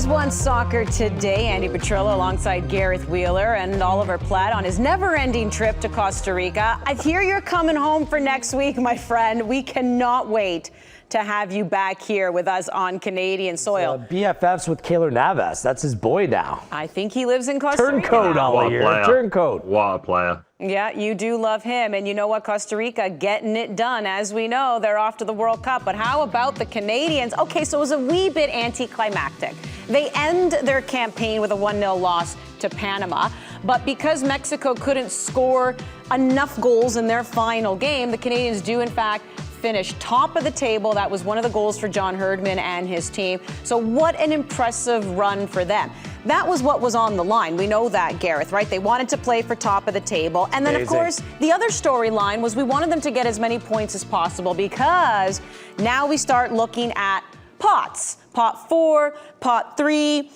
is OneSoccer today. Andy Petrillo alongside Gareth Wheeler and Oliver Platt on his never-ending trip to Costa Rica. I hear you're coming home for next week, my friend. We cannot wait to have you back here with us on Canadian soil. BFFs with Keylor Navas. That's his boy now. I think he lives in Costa Rica. Turncoat all year. Turncoat. What a player. Yeah, you do love him. And you know what? Costa Rica getting it done. As we know, they're off to the World Cup. But how about the Canadians? Okay, so it was a wee bit anticlimactic. They end their campaign with a 1-0 loss to Panama. But because Mexico couldn't score enough goals in their final game, the Canadians do, in fact, finish top of the table. That was one of the goals for John HERDMAN and his team. So what an impressive run for them. That was what was on the line. We know that, Gareth, right? They wanted to play for top of the table. And then, of course, the other storyline was we wanted them to get as many points as possible because now we start looking at pots. Pot 4, pot 3,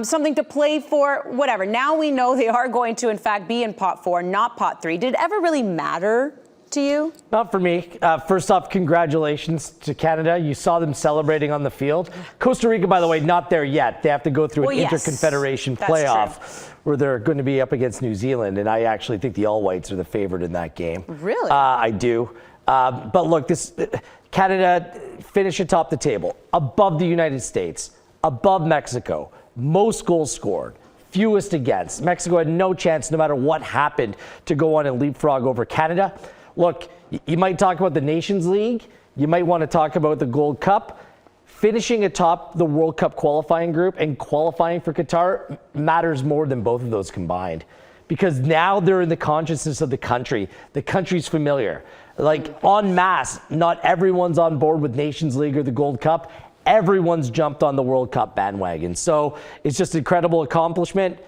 something to play for, whatever. Now we know they are going to, in fact, be in pot 4, not pot 3. Did it ever really matter to you? Not for me. First off, congratulations to Canada. You saw them celebrating on the field. Costa Rica, by the way, not there yet. They have to go through an interconfederation playoff where they're going to be up against New Zealand, and I actually think the All Whites are the favorite in that game. Really? I do. But look, Canada finished atop the table, above the United States, above Mexico, most goals scored, fewest against. Mexico had no chance, no matter what happened, to go on and leapfrog over Canada. Look, you might talk about the Nations League. You might want to talk about the Gold Cup. Finishing atop the World Cup qualifying group and qualifying for Qatar matters more than both of those combined. Because now they're in the consciousness of the country. The country's familiar. Like, en masse, not everyone's on board with Nations League or the Gold Cup. Everyone's jumped on the World Cup bandwagon. So it's just an incredible accomplishment.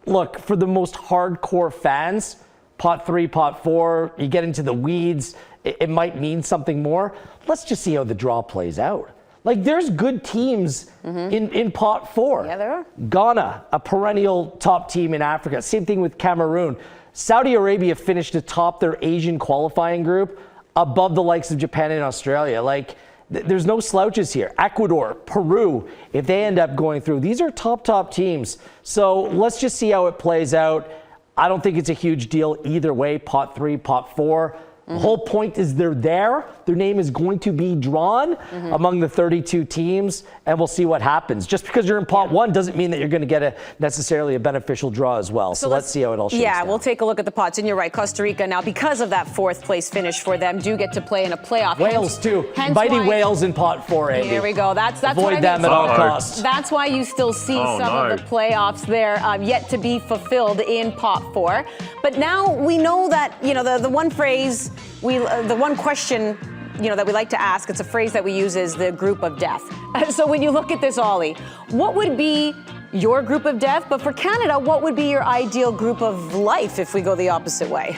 Look, for the most hardcore fans, pot 3, pot 4, you get into the weeds, it might mean something more. Let's just see how the draw plays out. Like, there's good teams in pot 4. Yeah, there are. Ghana, a perennial top team in Africa. Same thing with Cameroon. Saudi Arabia finished atop their Asian qualifying group above the likes of Japan and Australia. Like, there's no slouches here. Ecuador, Peru, if they end up going through, these are top teams. So let's just see how it plays out. I don't think it's a huge deal either way, pot 3, pot 4. The whole point is they're there. Their name is going to be drawn among the 32 teams, and we'll see what happens. Just because you're in pot 1 doesn't mean that you're going to get necessarily a beneficial draw as well. So let's see how it all shakes out. We'll take a look at the pots. And you're right, Costa Rica now, because of that 4th place finish for them, do get to play in a playoff. Wales too. Mighty Wales in pot 4, Andy. Here we go. That's Avoid them at all costs. That's why you still see some of the playoffs there yet to be fulfilled in pot 4. But now we know that, you know, the one phrase, the one question, you know, that we like to ask, it's a phrase that we use, is the group of death. So when you look at this, Ollie, what would be your group of death? But for Canada, what would be your ideal group of life if we go the opposite way?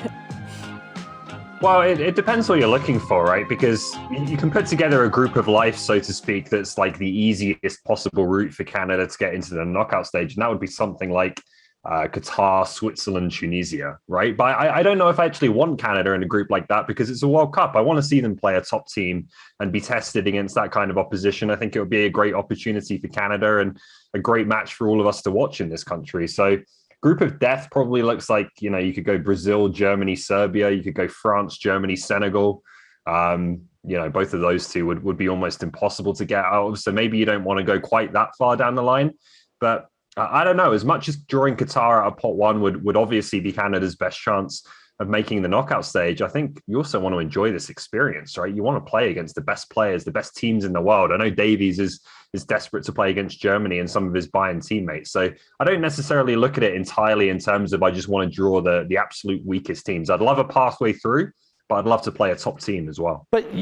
Well, it depends what you're looking for, right? Because you can put together a group of life, so to speak, that's like the easiest possible route for Canada to get into the knockout stage. And that would be something like Qatar, Switzerland, Tunisia, right? But I don't know if I actually want Canada in a group like that because it's a World Cup. I want to see them play a top team and be tested against that kind of opposition. I think it would be a great opportunity for Canada and a great match for all of us to watch in this country. So group of death probably looks like, you know, you could go Brazil, Germany, Serbia. You could go France, Germany, Senegal. You know, both of those two would be almost impossible to get out of. So maybe you don't want to go quite that far down the line. But I don't know, as much as drawing Qatar out of pot 1 would obviously be Canada's best chance of making the knockout stage, I think you also want to enjoy this experience, right? You want to play against the best players, the best teams in the world. I know Davies is desperate to play against Germany and some of his Bayern teammates. So I don't necessarily look at it entirely in terms of I just want to draw the absolute weakest teams. I'd love a pathway through, but I'd love to play a top team as well. But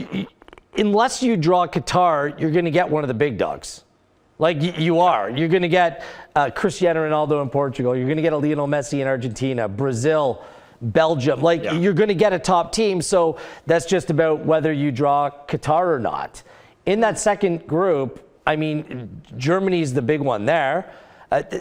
unless you draw Qatar, you're going to get one of the big dogs. Like you are. You're going to get Cristiano Ronaldo in Portugal. You're going to get a Lionel Messi in Argentina, Brazil, Belgium. You're going to get a top team. So that's just about whether you draw Qatar or not. In that second group, I mean, Germany's the big one there.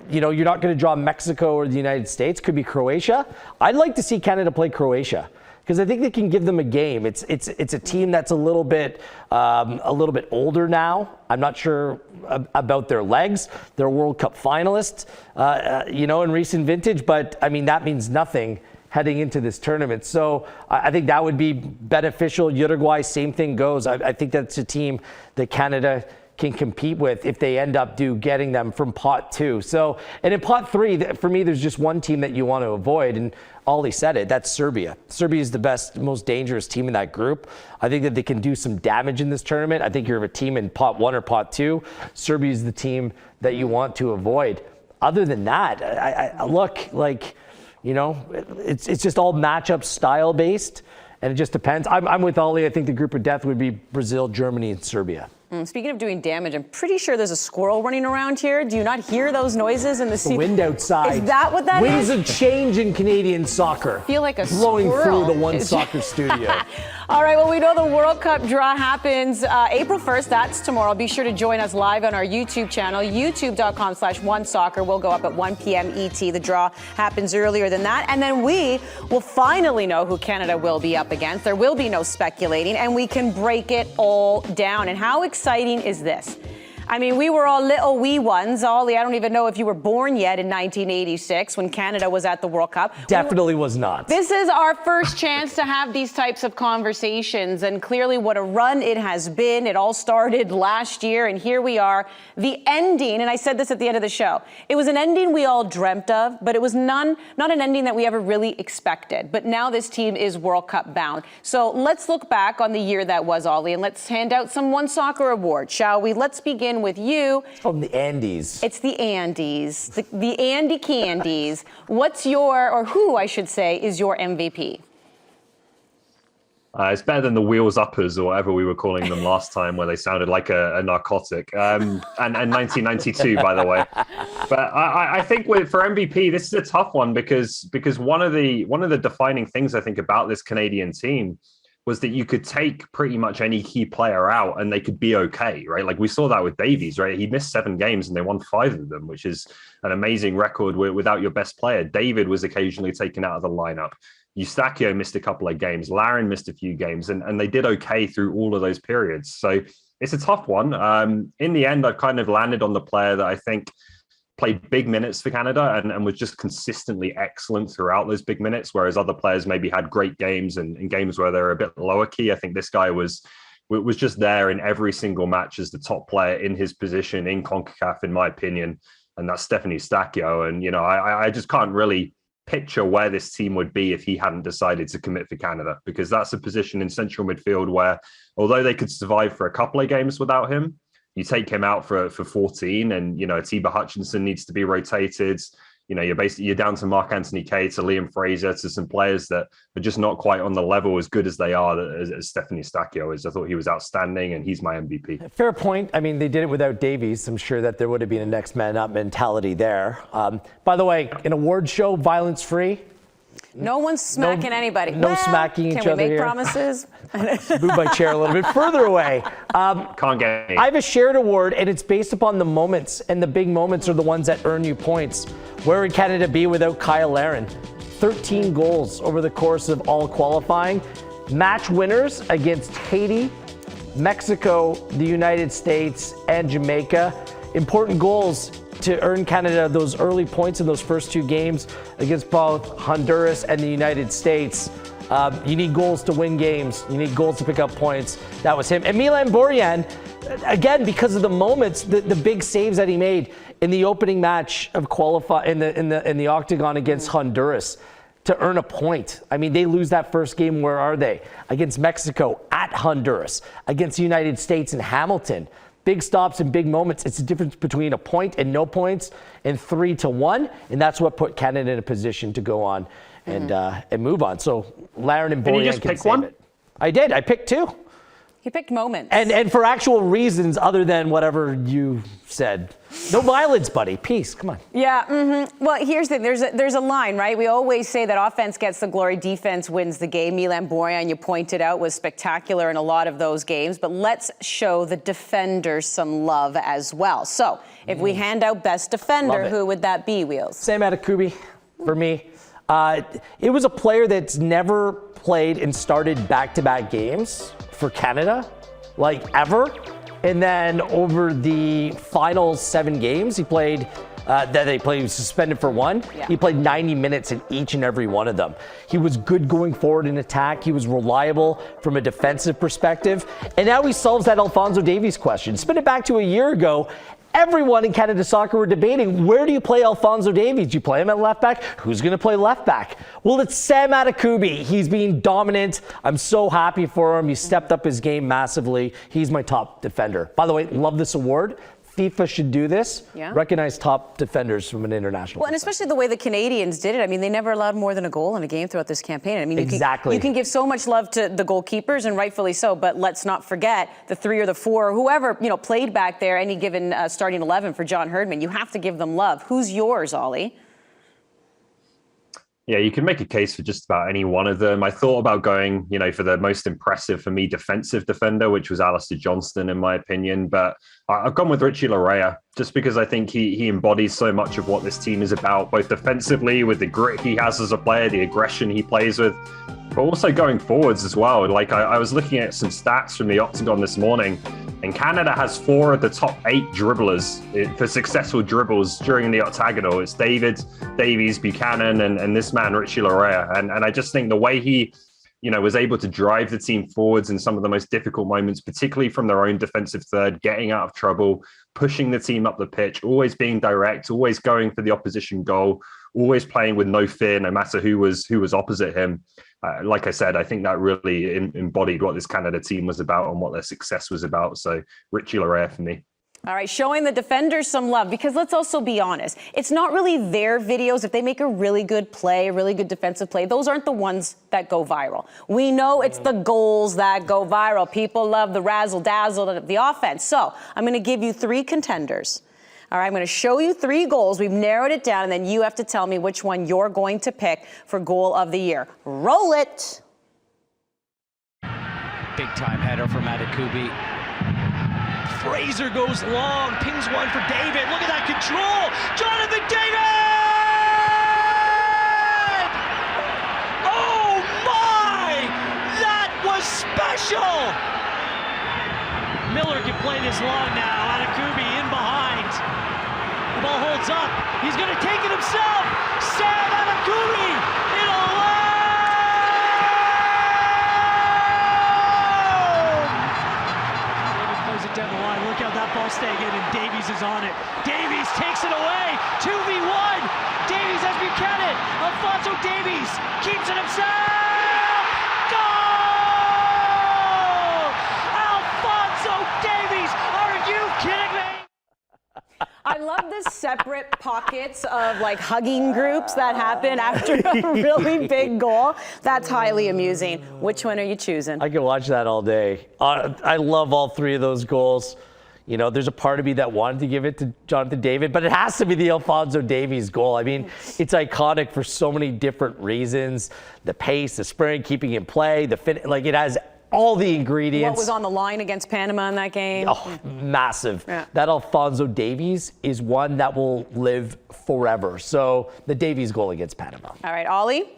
You know, you're not going to draw Mexico or the United States. Could be Croatia. I'd like to see Canada play Croatia because I think they can give them a game. It's a team that's a little bit older now. I'm not sure about their legs. They're World Cup finalists, in recent vintage, but I mean that means nothing heading into this tournament. So I think that would be beneficial. Uruguay, same thing goes. I think that's a team that Canada can compete with if they end up getting them from pot 2. So, and in pot 3, for me, there's just one team that you want to avoid, and Ollie said it, that's Serbia. Serbia is the best, most dangerous team in that group. I think that they can do some damage in this tournament. I think you're a team in pot 1 or pot 2. Serbia is the team that you want to avoid. Other than that, I look like, it's just all matchup style based, and it just depends. I'm with Ollie. I think the group of death would be Brazil, Germany, and Serbia. Speaking of doing damage, I'm pretty sure there's a squirrel running around here. Do you not hear those noises in the wind outside? Is that what that Winds is? of change in Canadian soccer. I feel like a blowing squirrel. through the OneSoccer studio. All right, well, we know the World Cup draw happens April 1st. That's tomorrow. Be sure to join us live on our YouTube channel, youtube.com/OneSoccer. We'll go up at 1 p.m. ET. The draw happens earlier than that. And then we will finally know who Canada will be up against. There will be no speculating, and we can break it all down. And how exciting is this? I mean, we were all little wee ones. Ollie, I don't even know if you were born yet in 1986 when Canada was at the World Cup. Definitely was not. This is our first chance to have these types of conversations, and clearly what a run it has been. It all started last year, and here we are. The ending, and I said this at the end of the show, it was an ending we all dreamt of, but it was not an ending that we ever really expected. But now this team is World Cup bound. So let's look back on the year that was, Ollie, and let's hand out some OneSoccer awards, shall we? Let's begin with you. It's called the Andes. It's the Andes, the Andy Candies. What's or who I should say, is your MVP? It's better than the wheels uppers or whatever we were calling them last time, where they sounded like a narcotic. And 1992, by the way. But I think for MVP, this is a tough one because one of the defining things I think about this Canadian team was that you could take pretty much any key player out and they could be okay, right? Like we saw that with Davies, right? He missed 7 games and they won 5 of them, which is an amazing record without your best player. David was occasionally taken out of the lineup. Eustachio missed a couple of games. Larin missed a few games, and they did okay through all of those periods. So it's a tough one. In the end, I've kind of landed on the player that I think played big minutes for Canada and was just consistently excellent throughout those big minutes, whereas other players maybe had great games and games where they're a bit lower key. I think this guy was just there in every single match as the top player in his position in CONCACAF, in my opinion, and that's Stephane Eustachio. And, I just can't really picture where this team would be if he hadn't decided to commit for Canada, because that's a position in central midfield where, although they could survive for a couple of games without him, you take him out for 14 and, Atiba Hutchinson needs to be rotated. You're down to Marc-Anthony Kaye, to Liam Fraser, to some players that are just not quite on the level as good as they are as Stephane Eustachio is. I thought he was outstanding and he's my MVP. Fair point. I mean, they did it without Davies. I'm sure that there would have been a next man up mentality there. By the way, an award show, violence free. No one's smacking anybody. No smacking each other here. Can we make promises? Move my chair a little bit further away. Can't get any. I have a shared award, and it's based upon the moments, and the big moments are the ones that earn you points. Where would Canada be without Kyle Larin? 13 goals over the course of all qualifying. Match winners against Haiti, Mexico, the United States, and Jamaica. Important goals to earn Canada those early points in those first 2 games against both Honduras and the United States. You need goals to win games. You need goals to pick up points. That was him. And Milan Borjan, again, because of the moments, the big saves that he made in the opening match of in the octagon against Honduras to earn a point. I mean, they lose that first game. Where are they? Against Mexico at Honduras, against the United States in Hamilton. Big stops and big moments. It's the difference between a point and no points and 3-1. And that's what put Canada in a position to go on and move on. So Larin and Borjan you just can pick save one? it. I did. I picked 2. He picked moments. And for actual reasons other than whatever you said. No violence, buddy. Peace. Come on. Yeah. Mm-hmm. Well, here's the thing. There's a line, right? We always say that offense gets the glory, defense wins the game. Milan Borjan, you pointed out, was spectacular in a lot of those games. But let's show the defenders some love as well. So if we hand out best defender, who would that be, Wheels? Sam Adekubi for me. It was a player that's never played and started back-to-back games for Canada, like ever. And then over the final 7 games, he played. He was suspended for 1. Yeah. He played 90 minutes in each and every one of them. He was good going forward in attack. He was reliable from a defensive perspective. And now he solves that Alphonso Davies question. Spin it back to a year ago. Everyone in Canada Soccer were debating, where do you play Alphonso Davies? Do you play him at left back? Who's going to play left back? Well, it's Sam Adekubi. He's being dominant. I'm so happy for him. He stepped up his game massively. He's my top defender. By the way, love this award. FIFA should do this. Yeah. Recognize top defenders from an international. Well, and especially the way the Canadians did it. I mean, they never allowed more than a goal in a game throughout this campaign. I mean, you can give so much love to the goalkeepers, and rightfully so. But let's not forget the 3 or the 4, or whoever played back there. Any given starting 11 for John Herdman, you have to give them love. Who's yours, Ollie? Yeah, you can make a case for just about any one of them. I thought about going, for the most impressive for me defensive defender, which was Alistair Johnston, in my opinion. But I've gone with Richie Laryea, just because I think he embodies so much of what this team is about, both defensively with the grit he has as a player, the aggression he plays with, but also going forwards as well. Like I was looking at some stats from the Octagon this morning, and Canada has 4 of the top 8 dribblers for successful dribbles during the octagonal. It's Davies, Buchanan, and this man, Richie Laryea. And I just think the way he, was able to drive the team forwards in some of the most difficult moments, particularly from their own defensive third, getting out of trouble, pushing the team up the pitch, always being direct, always going for the opposition goal, always playing with no fear, no matter who was opposite him. Like I said, I think that really embodied what this Canada team was about and what their success was about. So Richie Laryea for me. All right, showing the defenders some love, because let's also be honest, it's not really their videos. If they make a really good play, a really good defensive play, those aren't the ones that go viral. We know it's the goals that go viral. People love the razzle-dazzle of the offense. So I'm going to give you 3 contenders. All right, I'm going to show you 3 goals. We've narrowed it down, and then you have to tell me which one you're going to pick for goal of the year. Roll it. Big-time header from Adekubi. Fraser goes long, pings one for David. Look at that control. Jonathan David! Oh my! That was special! Miller can play this long now. Adekubi in behind. The ball holds up. He's going to take it himself. Sam Adekubi in a down the line. Look how that ball staying in, and Davies is on it. Davies takes it away. 2v1. Davies has Buchanan. Alphonso Davies keeps it himself. Goal! Alphonso Davies. Are you kidding me? I love the separate pockets of hugging groups that happen after a really big goal. That's highly amusing. Which one are you choosing? I could watch that all day. I love all 3 of those goals. There's a part of me that wanted to give it to Jonathan David, but it has to be the Alphonso Davies goal. I mean, it's iconic for so many different reasons. The pace, the sprint, keeping in play, it has all the ingredients. What was on the line against Panama in that game? Oh, massive. Yeah. That Alphonso Davies is one that will live forever. So the Davies goal against Panama. All right, Ollie?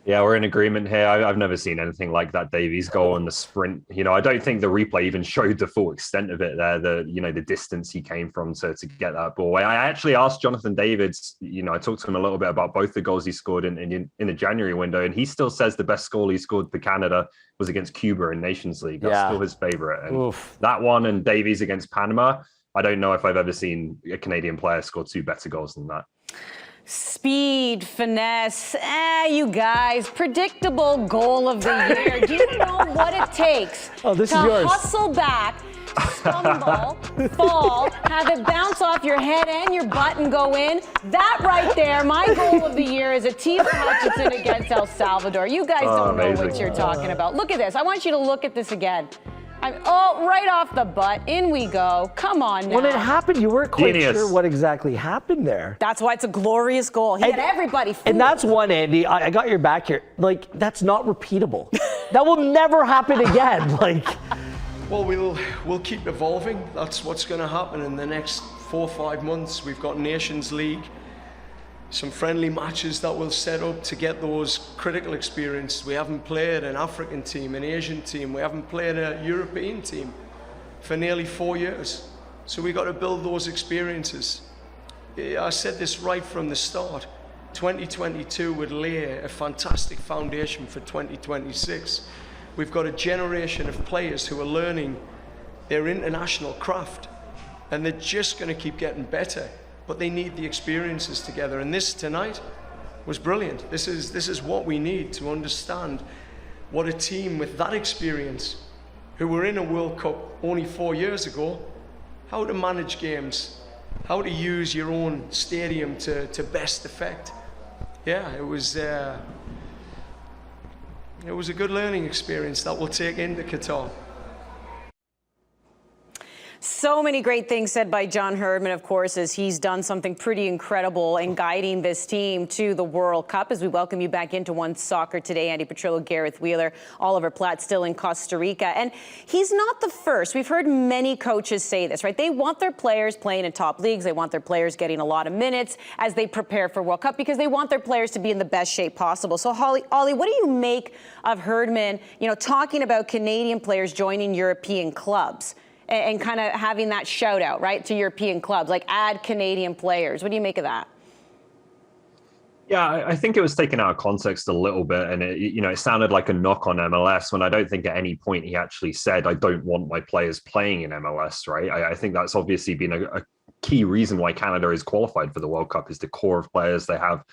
Yeah, we're in agreement here. I've never seen anything like that Davies goal in the sprint. I don't think the replay even showed the full extent of it there, the distance he came from to get that ball. I actually asked Jonathan Davids, I talked to him a little bit about both the goals he scored in the January window, and he still says the best goal he scored for Canada was against Cuba in Nations League. That's still his favorite. And that one and Davies against Panama, I don't know if I've ever seen a Canadian player score 2 better goals than that. Speed, finesse, you guys, predictable goal of the year. Do you know what it takes this is yours. Hustle back, stumble, fall, have it bounce off your head and your butt and go in? That right there, my goal of the year is Atiba Hutchinson against El Salvador. You guys don't know what you're talking about. Look at this. I want you to look at this again. Right off the butt. In we go. Come on now. When it happened, you weren't quite sure what exactly happened there. That's why it's a glorious goal. He had everybody fooled. And that's one, Andy. I got your back here. That's not repeatable. That will never happen again. Well, we'll keep evolving. That's what's going to happen in the next 4 or 5 months. We've got Nations League. some friendly matches that we'll set up to get those critical experience. We haven't played an African team, an Asian team, we haven't played a European team for nearly 4 years. So we got to build those experiences. I said this right from the start. 2022 would lay a fantastic foundation for 2026. We've got a generation of players who are learning their international craft, and they're just going to keep getting better, but they need the experiences together. And this tonight was brilliant. This is what we need to understand what a team with that experience, who were in a World Cup only 4 years ago, how to manage games, how to use your own stadium to best effect. Yeah, it was a good learning experience that we'll take into Qatar. So many great things said by John Herdman, of course, as he's done something pretty incredible in guiding this team to the World Cup. As we welcome you back into OneSoccer today, Andy Petrillo, Gareth Wheeler, Oliver Platt still in Costa Rica. And he's not the first. We've heard many coaches say this, right? They want their players playing in top leagues. They want their players getting a lot of minutes as they prepare for World Cup because they want their players to be in the best shape possible. So, Ollie, what do you make of Herdman, talking about Canadian players joining European clubs? And kind of having that shout out, right, to European clubs, like add Canadian players. What do you make of that? Yeah, I think it was taken out of context a little bit, and it sounded like a knock on MLS when I don't think at any point he actually said, I don't want my players playing in MLS, right? I think that's obviously been a key reason why Canada is qualified for the World Cup is the core of players they have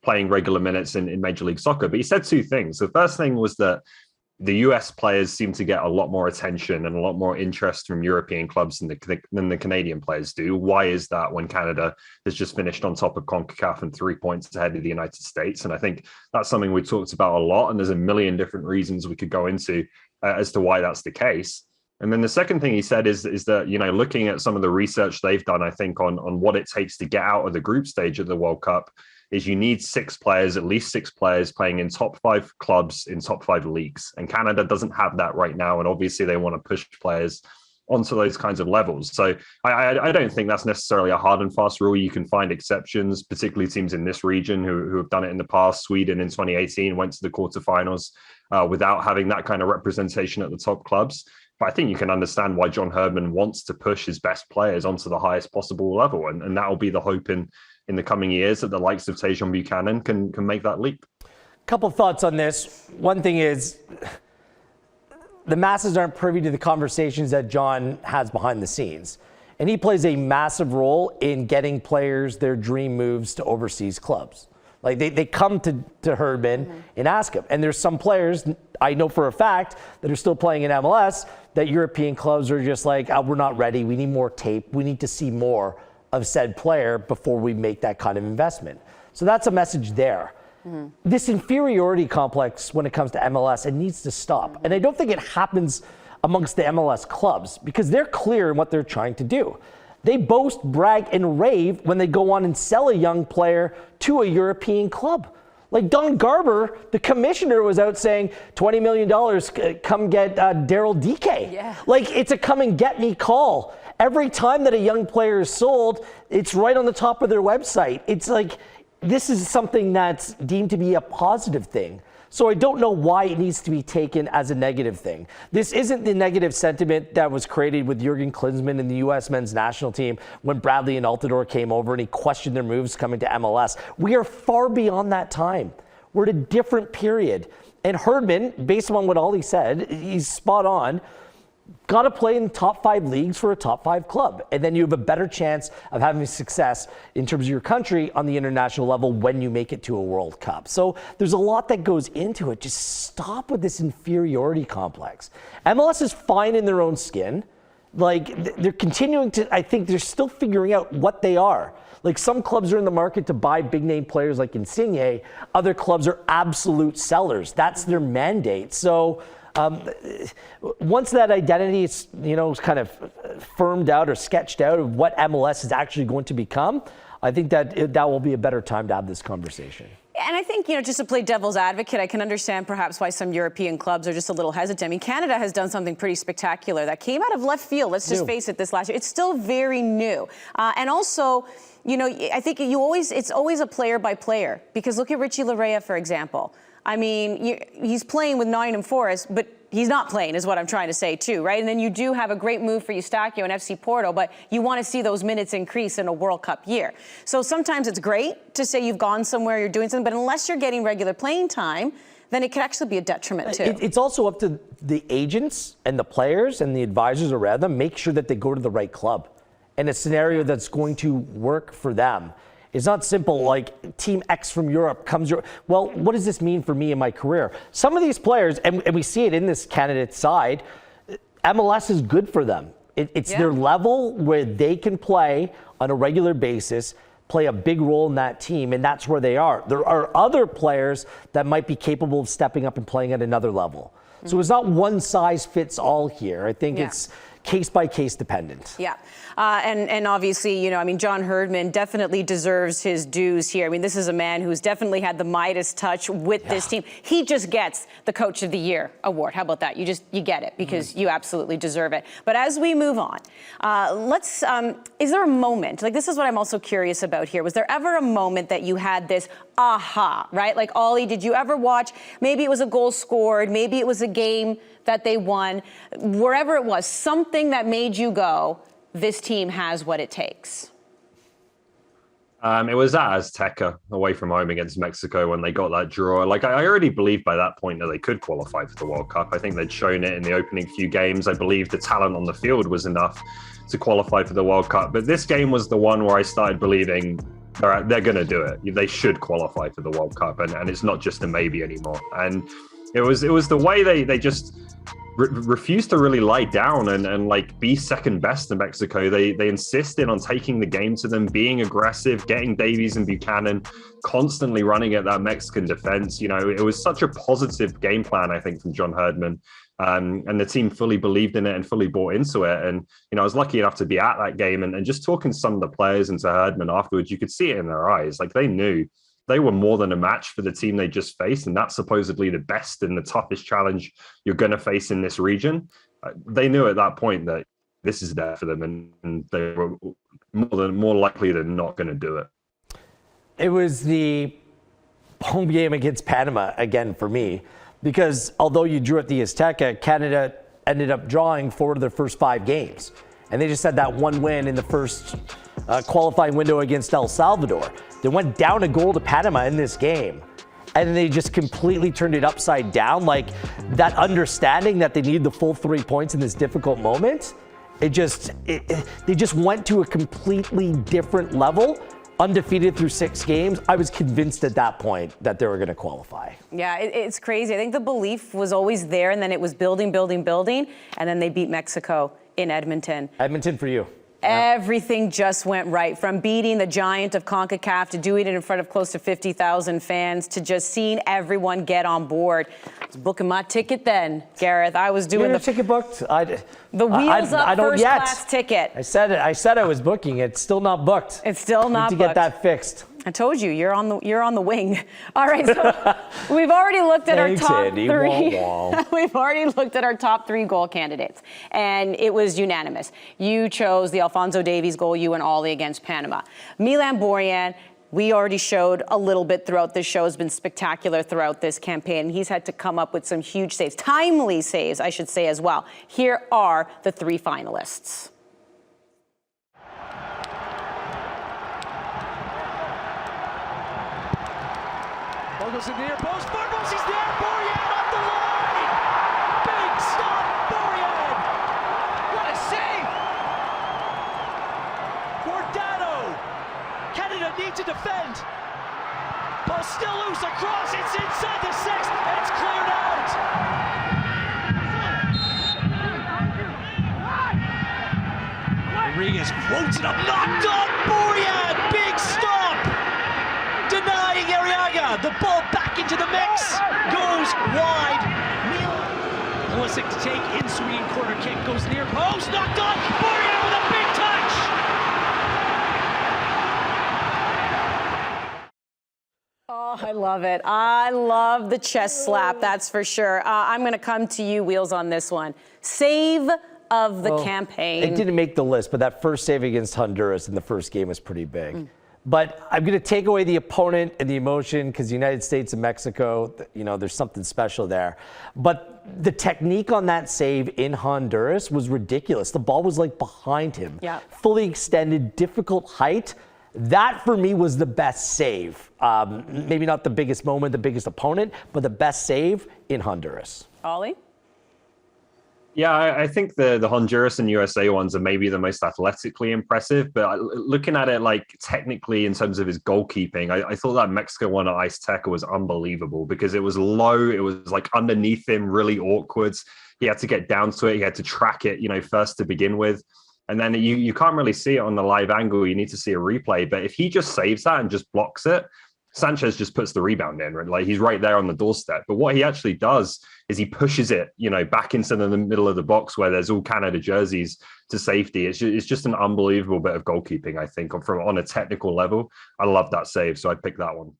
playing regular minutes in Major League Soccer. But he said two things. The first thing was that the US players seem to get a lot more attention and a lot more interest from European clubs than the Canadian players do. Why is that when Canada has just finished on top of CONCACAF and 3 points ahead of the United States? And I think that's something we talked about a lot, and there's a million different reasons we could go into as to why that's the case. And then the second thing he said is that, looking at some of the research they've done, I think, on what it takes to get out of the group stage of the World Cup, is you need at least six players playing in top 5 clubs in top 5 leagues. And Canada doesn't have that right now. And obviously they want to push players onto those kinds of levels. So I don't think that's necessarily a hard and fast rule. You can find exceptions, particularly teams in this region who have done it in the past. Sweden in 2018 went to the quarterfinals without having that kind of representation at the top clubs. But I think you can understand why John Herdman wants to push his best players onto the highest possible level. And that will be the hope in the coming years that the likes of Tajon Buchanan can make that leap. Couple thoughts on this. One thing is the masses aren't privy to the conversations that John has behind the scenes. And he plays a massive role in getting players their dream moves to overseas clubs. Like they come to Herdman and ask him. And there's some players, I know for a fact, that are still playing in MLS that European clubs are just like, oh, we're not ready. We need more tape. We need to see more of said player before we make that kind of investment. So that's a message there. Mm-hmm. This inferiority complex when it comes to MLS, it needs to stop. Mm-hmm. And I don't think it happens amongst the MLS clubs because they're clear in what they're trying to do. They boast, brag, and rave when they go on and sell a young player to a European club. Like Don Garber, the commissioner, was out saying $20 million, come get Daryl DK. Yeah. Like it's a come and get me call. Every time that a young player is sold, it's right on the top of their website. It's like, this is something that's deemed to be a positive thing. So I don't know why it needs to be taken as a negative thing. This isn't the negative sentiment that was created with Jurgen Klinsmann in the U.S. men's national team when Bradley and Altidore came over and he questioned their moves coming to MLS. We are far beyond that time. We're at a different period. And Herdman, based on what Ollie said, he's spot on. Got to play in top 5 leagues for a top 5 club. And then you have a better chance of having success in terms of your country on the international level when you make it to a World Cup. So there's a lot that goes into it. Just stop with this inferiority complex. MLS is fine in their own skin. Like they're continuing to, I think they're still figuring out what they are. Like some clubs are in the market to buy big name players like Insigne. Other clubs are absolute sellers. That's their mandate. So once that identity is, kind of firmed out or sketched out of what MLS is actually going to become, I think that will be a better time to have this conversation. And I think, just to play devil's advocate, I can understand perhaps why some European clubs are just a little hesitant. I mean, Canada has done something pretty spectacular that came out of left field. Let's just face it, this last year. It's still very new. And also, I think it's always a player by player, because look at Richie Larea, for example. I mean, he's playing with Nottingham Forest, but he's not playing, is what I'm trying to say, too, right? And then you do have a great move for Eustáquio and FC Porto, but you want to see those minutes increase in a World Cup year. So sometimes it's great to say you've gone somewhere, you're doing something, but unless you're getting regular playing time, then it could actually be a detriment, too. It's also up to the agents and the players and the advisors around them, make sure that they go to the right club and a scenario that's going to work for them. It's not simple like Team X from Europe comes. Well, what does this mean for me in my career? Some of these players, and we see it in this candidate side, MLS is good for them. It's their level where they can play on a regular basis, play a big role in that team, and that's where they are. There are other players that might be capable of stepping up and playing at another level. So it's not one size fits all here. I think it's case by case dependent. Yeah. And obviously, I mean, John Herdman definitely deserves his dues here. I mean, this is a man who's definitely had the Midas touch with this team. He just gets the Coach of the Year award. How about that? You get it because you absolutely deserve it. But as we move on, is there a moment, like this is what I'm also curious about here. Was there ever a moment that you had this aha, right? Like, Ollie, did you ever watch, maybe it was a goal scored, maybe it was a game that they won, wherever it was, something that made you go, this team has what it takes? It was at Azteca, away from home against Mexico, when they got that draw. Like, I already believed by that point that they could qualify for the World Cup. I think they'd shown it in the opening few games. I believe the talent on the field was enough to qualify for the World Cup. But this game was the one where I started believing they're going to do it. They should qualify for the World Cup, and it's not just a maybe anymore. And it was the way they just refused to really lie down and like be second best to Mexico. They insisted on taking the game to them, being aggressive, getting Davies and Buchanan, constantly running at that Mexican defense. It was such a positive game plan, I think, from John Herdman. And the team fully believed in it and fully bought into it. And, I was lucky enough to be at that game and just talking to some of the players and to Herdman afterwards, you could see it in their eyes. Like, they knew they were more than a match for the team they just faced. And that's supposedly the best and the toughest challenge you're going to face in this region. They knew at that point that this is there for them, and they were more likely than not going to do it. It was the home game against Panama again for me, because although you drew at the Azteca, Canada ended up drawing 4 of their first 5 games. And they just had that one win in the first qualifying window against El Salvador. They went down a goal to Panama in this game, and they just completely turned it upside down. Like, that understanding that they need the full 3 points in this difficult moment, they just went to a completely different level. Undefeated through 6 games. I was convinced at that point that they were going to qualify. Yeah, it's crazy. I think the belief was always there, and then it was building, and then they beat Mexico in Edmonton. Edmonton for you. Everything just went right, from beating the giant of CONCACAF to doing it in front of close to 50,000 fans to just seeing everyone get on board. I was booking my ticket then, Gareth. I was doing the ticket booked. The wheels up first class ticket. I said it. I said I was booking it. It's still not booked. It's still not booked. Need to get that fixed. I told you, you're on the wing. All right, so we've already looked at our top 3. We've already looked at our top 3 goal candidates, and it was unanimous. You chose the Alphonso Davies goal, you and Ollie, against Panama. Milan Borjan, we already showed a little bit throughout this show, has been spectacular throughout this campaign. He's had to come up with some huge saves, timely saves, I should say, as well. Here are the 3 finalists. Goes in the near post. Barbosa's there. Borjan off the line. Big stop, Borjan. What a save. Guardado. Canada need to defend. Ball still loose across. It's inside the 6. It's cleared out. Rodriguez floats it up. Knocked on. Borjan. Big stop. Denying Arriaga. The ball back into the mix. Goes wide. Pulisic to take in swinging corner kick. Goes near post. Knocked on. Borjan with a big touch. Oh, Oh, I love it. I love the chest slap, that's for sure. I'm going to come to you, Wheels, on this one. Save of the campaign. It didn't make the list, but that first save against Honduras in the first game was pretty big. But I'm going to take away the opponent and the emotion because the United States and Mexico, you know, there's something special there. But the technique on that save in Honduras was ridiculous. The ball was like behind him, fully extended, difficult height. That for me was the best save. Maybe not the biggest moment, the biggest opponent, but the best save in Honduras. Ollie? Yeah, I think the Honduras and USA ones are maybe the most athletically impressive, but looking at it like technically in terms of his goalkeeping, I thought that Mexico one at Ice Tech was unbelievable because it was low, it was like underneath him, really awkward. He had to get down to it, he had to track it, you know, first to begin with. And then you can't really see it on the live angle, you need to see a replay. But if he just saves that and just blocks it, Sanchez just puts the rebound in, right? Like he's right there on the doorstep. But what he actually does is he pushes it, you know, back into the middle of the box where there's all Canada jerseys to safety. It's just an unbelievable bit of goalkeeping, I think, on a technical level. I love that save, so I picked that one.